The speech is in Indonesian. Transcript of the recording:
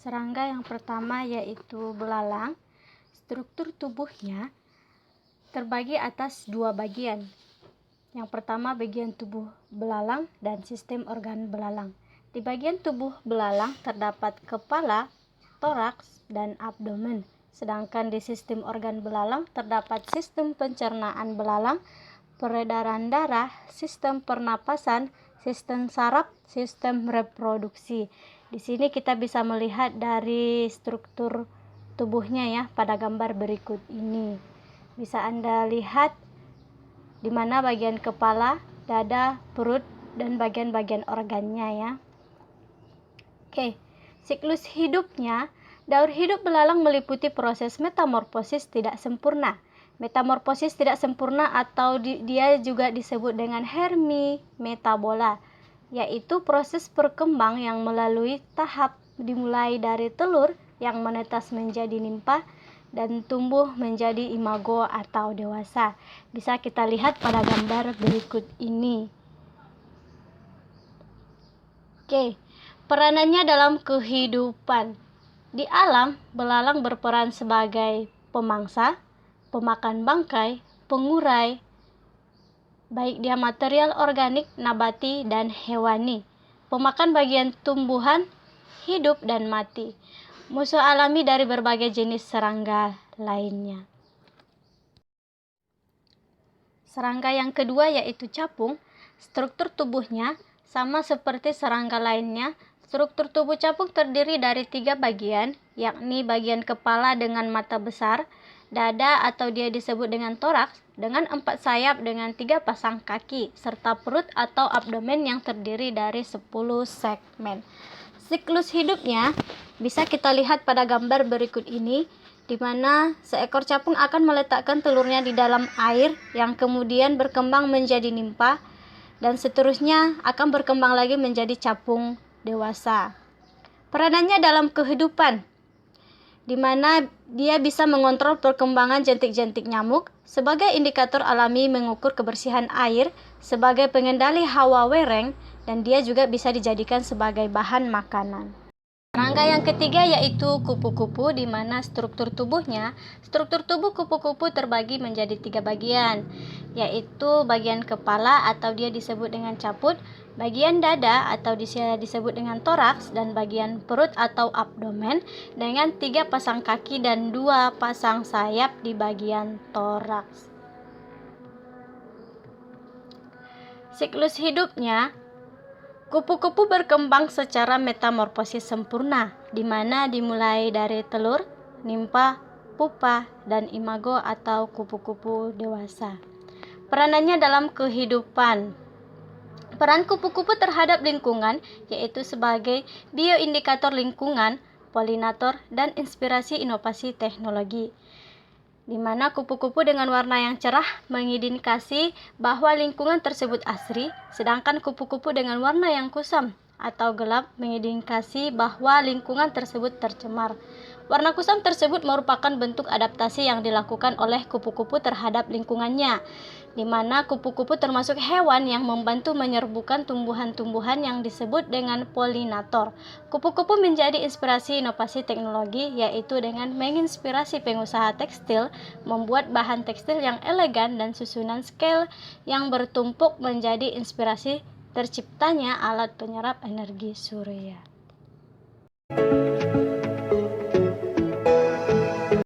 Serangga yang pertama yaitu belalang. Struktur tubuhnya terbagi atas dua bagian. Yang pertama bagian tubuh belalang dan sistem organ belalang. Di bagian tubuh belalang terdapat kepala, toraks, dan abdomen. Sedangkan di sistem organ belalang terdapat sistem pencernaan belalang, peredaran darah, sistem pernapasan, sistem saraf, sistem reproduksi. Di sini kita bisa melihat dari struktur tubuhnya ya pada gambar berikut ini. Bisa Anda lihat di mana bagian kepala, dada, perut, dan bagian-bagian organnya ya. Oke, siklus hidupnya. Daur hidup belalang meliputi proses metamorfosis tidak sempurna. Metamorfosis tidak sempurna atau dia juga disebut dengan hermimetabola, yaitu proses berkembang yang melalui tahap dimulai dari telur yang menetas menjadi nimpa dan tumbuh menjadi imago atau dewasa. Bisa kita lihat pada gambar berikut ini. Oke, peranannya dalam kehidupan. Di alam, belalang berperan sebagai pemangsa, pemakan bangkai, pengurai, baik dia material organik, nabati, dan hewani, pemakan bagian tumbuhan, hidup dan mati, musuh alami dari berbagai jenis serangga lainnya. Serangga yang kedua yaitu capung. Struktur tubuhnya sama seperti serangga lainnya. Struktur tubuh capung terdiri dari 3 bagian, yakni bagian kepala dengan mata besar, dada atau dia disebut dengan toraks dengan 4 sayap dengan 3 pasang kaki, serta perut atau abdomen yang terdiri dari 10 segmen. Siklus hidupnya bisa kita lihat pada gambar berikut ini, di mana seekor capung akan meletakkan telurnya di dalam air yang kemudian berkembang menjadi nimpa dan seterusnya akan berkembang lagi menjadi capung dewasa. Peranannya dalam kehidupan, di mana dia bisa mengontrol perkembangan jentik-jentik nyamuk, sebagai indikator alami mengukur kebersihan air, sebagai pengendali hawa wereng, dan dia juga bisa dijadikan sebagai bahan makanan. Serangga yang ketiga yaitu kupu-kupu, di mana struktur tubuh kupu-kupu terbagi menjadi 3 bagian, yaitu bagian kepala atau dia disebut dengan caput, bagian dada atau disebut dengan toraks, dan bagian perut atau abdomen dengan 3 pasang kaki dan 2 pasang sayap di bagian toraks. Siklus hidupnya. Kupu-kupu berkembang secara metamorfosis sempurna, di mana dimulai dari telur, nimpa, pupa, dan imago atau kupu-kupu dewasa. Peranannya dalam kehidupan. Peran kupu-kupu terhadap lingkungan yaitu sebagai bioindikator lingkungan, polinator, dan inspirasi inovasi teknologi, di mana kupu-kupu dengan warna yang cerah mengindikasi bahwa lingkungan tersebut asri, sedangkan kupu-kupu dengan warna yang kusam atau gelap mengindikasi bahwa lingkungan tersebut tercemar. Warna kusam tersebut merupakan bentuk adaptasi yang dilakukan oleh kupu-kupu terhadap lingkungannya, di mana kupu-kupu termasuk hewan yang membantu menyerbukan tumbuhan-tumbuhan yang disebut dengan polinator. Kupu-kupu menjadi inspirasi inovasi teknologi, yaitu dengan menginspirasi pengusaha tekstil membuat bahan tekstil yang elegan dan susunan scale yang bertumpuk menjadi inspirasi terciptanya alat penyerap energi surya.